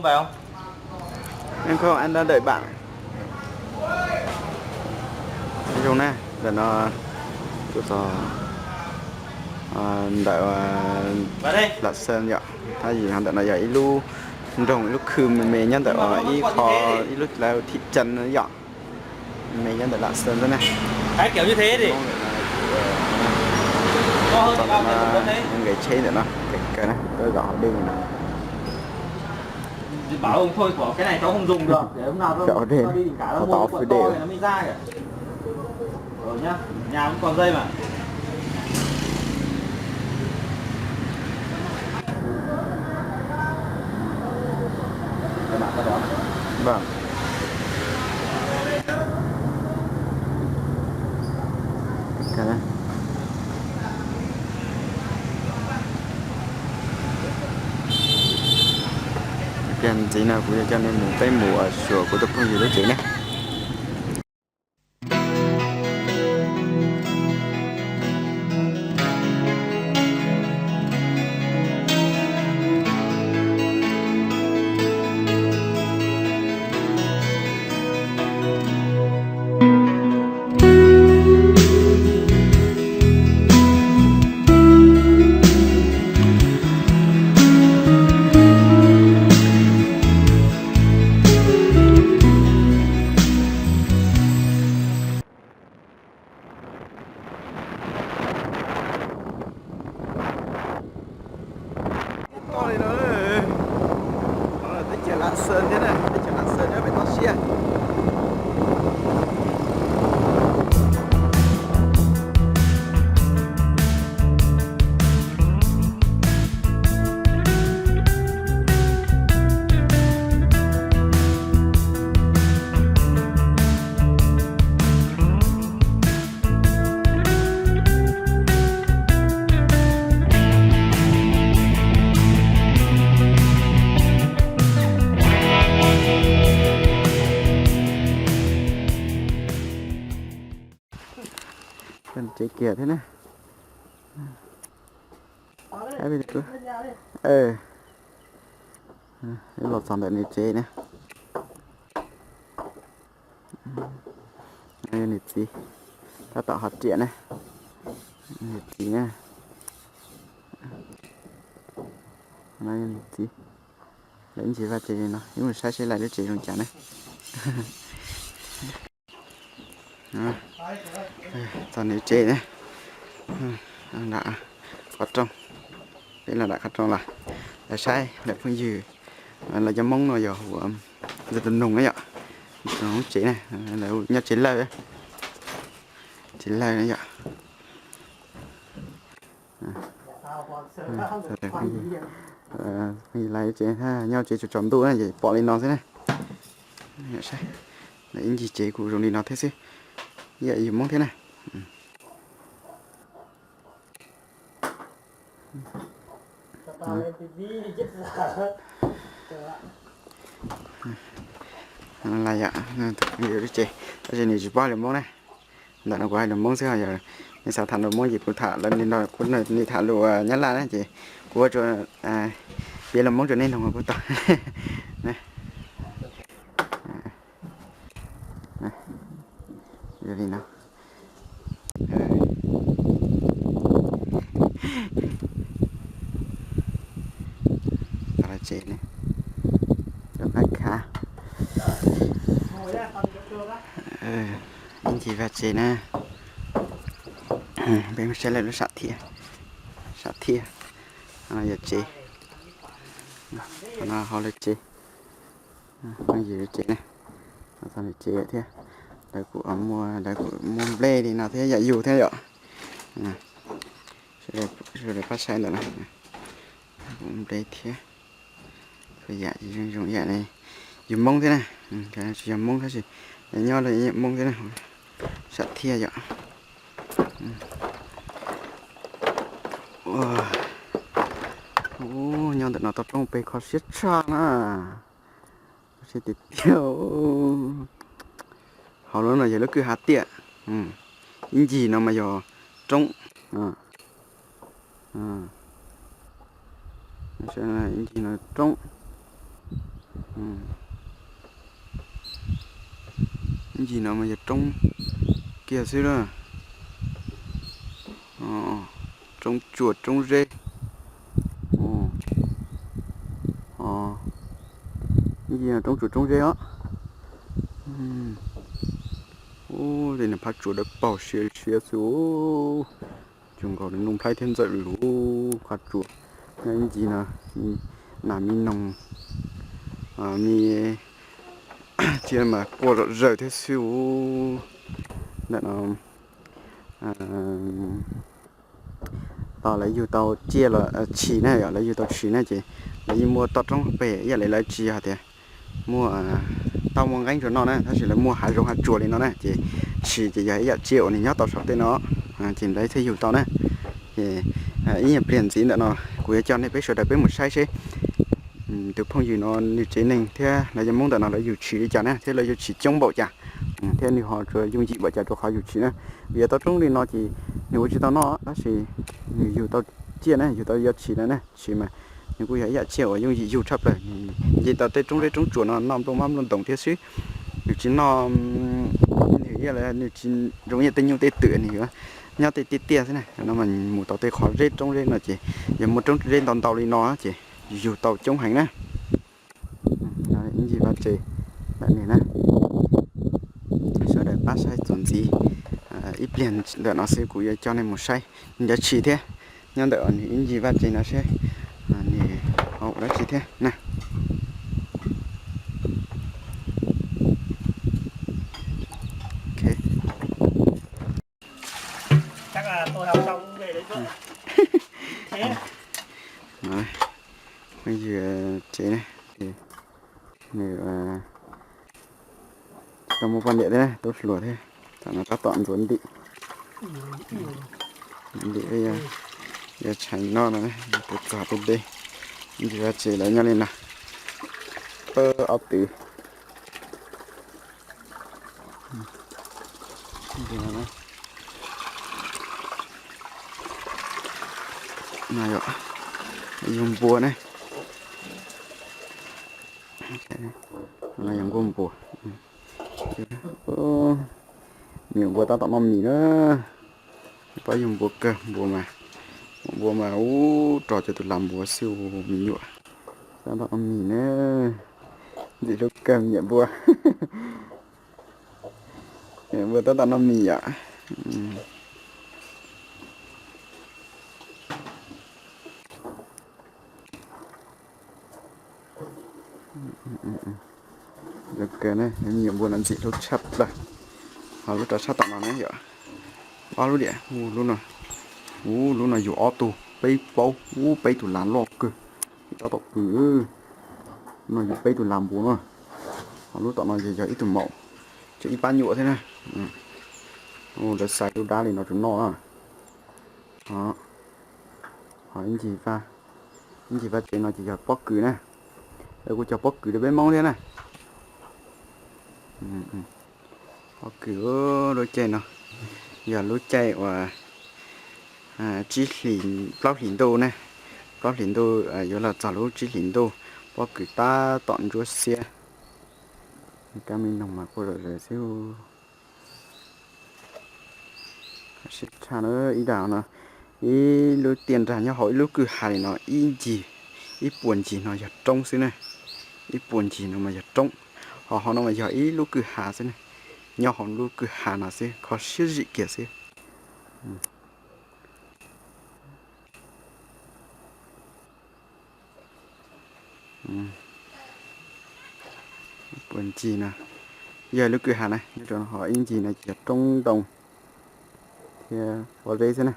không về không? Em không, anh đang đợi bạn. Nói chung nè, để nó tụi tò đợi Về đi. là sơn vậy. Thay vì hắn đợi nó dậy lu rồng lúc khư mình nhân đợi ý khó ý lúc là thị trấn nó vậy. Mình nhân đợi là sơn thế này. Cái kiểu như thế thì to hơn thì bao nhiêu một đấy. Cái chế nữa nó cái này tôi gõ đi nè. Bảo ông thôi của cái này cháu không dùng được để hôm nào tôi đi tỉnh cả nó mua quả to này nó mới ra kìa. Nhá, nhà cũng còn dây mà. Các bạn có đó. Vâng. Cái này. Tiền chỉ nào cũng cho nên mình tới mùa sủa của tập không gì đó chị nè. Coi nó là tới chợ Lạng Sơn thế này, tới chợ Lạng Sơn nó phải to xia. Cần chế kia thế này. Cái bây giờ cái lột xong đợi này chế nè. Đây này tí. Ta tạo hạt triển này. Này tí nha. Đây này tí. Lấy chế vào chế này nó. Nhưng mà sai lại để chế trong chả này. Toàn này chế này. Đã khóa trong. Đây là đã khóa trong là sai là phương dư là cho mông rồi giờ tình nùng ấy ạ. Nó không chế này là nhặt chế lời ấy. Chế lời này ạ. Mình lấy chế ha nhau chế chọn tụ này để bỏ lên nó thế này. Sai. Đấy gì chế của dùng đi nó thế chứ. Vậy gì mong thế này. Là dạ nhiều đi chị ở trên này chỉ bao lần món này đợt nó quay lần món xưa giờ nên sao thành được món gì cũng thả lên đi nó cũng này đi thả lụa nhát la đấy chị của cho bây làm món cho nên không có to này giờ đi nào là chị này cho khách khá anh chị và chị nè bên mình sẽ lên nó sạch thìa nó giờ chị nó họ lên chị cái gì chị này nó này chị thế đây của mua ble thì nào thế dạ dù thế vậy sẽ để phát sai nữa này cũng đây thế phải dạ gì dùng dạ này dùng mông thế này cái dùng mông thế gì để nho là mông thế này sạch thìa vậy nhau tận nó tập trong bề khó siết cha nè sẽ tiếp theo họ nói là giờ nó cứ hạt tiện những gì nó mà giờ trong sẽ là những gì nó trong Cái gì nào mà giờ trông kia xíu nữa. Trông chuột trông rê. Cái gì là trông chuột trông rê á. Đây là phát chuột đã bảo xìa xìa xuống. Chúng có đến nông thái thiên dậy lũ phát chuột. Cái gì là mi nông mi chia mà qua rời thế xíu. Đó là tao lấy dù tao chia là chỉ này lấy dù tao chỉ này chị lấy dù mua tao trong bể giờ lấy chỉ hả thì mua tao mua gánh cho nó này它chỉ là mua hạt rong hạt chua lên nó này chỉ giấy giờ triệu này nhớ tao sắp tới nó chỉ lấy thấy dù tao này thì ý nhập liền gì nữa nó của cho nên bây giờ đã biết một sai chứ từ phong gì nó như thế này thế là giờ muốn tao nó lấy dù chỉ cho này thế là dù chỉ chống bộ chả thế thì họ rồi dùng gì bộ chả cho họ dù chỉ này bây giờ tao trong đi nó chỉ nếu chỉ tao nó đó thì dù tao chia này dù tao giờ chỉ này chỉ mà nhưng cũng thấy chiều dùng gì dù thấp rồi vì tao tới trong chuột nó nằm trong mắm luôn tổng thiết sĩ nếu chỉ nó như là nếu chỉ giống như tên nhung tên tự này nữa nhau tên tia thế này nó mình một tàu tên khó rết trong rết là chỉ giờ một trong rết tàu đi nó chỉ dù tàu chống hành này những gì vậy chị bạn này nè sau đây bác sai chuẩn gì ít liền đợi nó sẽ cũng cho nên một sai giờ chỉ thế nhưng đợi những gì vậy chị nó sẽ hậu đó chỉ thế nè ok chắc là tôi học xong về đấy thôi. Thế rồi bây giờ chế này thì này trong một quan địa thế tốt lúa thế chẳng là các toàn vốn đi bây giờ tránh nó này tôi cả bên đây giờ chế lấy nhau lên nào ốc từ này rồi dùng bùa này là dùng gồm bùa miệng bùa tao tao mì nữa phải dùng bùa mà trò cho tôi làm bùa siêu mì nhựa tao tao mì nữa gì lúc cầm nhận bùa bùa tao tao mì ạ được cái này nhiều buồn ăn gì lúc chặt là họ lúc đó chặt tao này vậy bao lúc địa luôn rồi luôn là dù auto bay bao bay tụi làm lọt cơ tao tao cứ nó dù bay tụi làm bùa rồi họ lúc tao nói gì cho ít tụi mẫu chỉ ít bao nhựa thế này để xài đu đá thì nó chúng nó đó hỏi những gì pha chuyện nó chỉ cho bóc cử nè để cô cho bóc cử để bên mong thế này bóc cử đôi chơi nào giờ lúa chạy và chỉ bao lìn đồ này bao lìn đồ giờ là trả lúa chỉ lìn đồ bóc cử ta tọn chúa xe cái mình nồng mà cô rồi xíu xịt cha nữa ý đào nó ý lúa tiền ra nhau hỏi lúa cứ hài nó ý gì ý buồn gì nó giờ trông xí này ý buồn gì nó mà giờ trông họ nó mà giờ ý lúa cứ hà xí này nhau họ lúa cứ hà nó xí có xíu gì kia xí buồn gì nè giờ lúa cứ hà này cho họ ý gì này giờ trông đồng thì vào đây xí này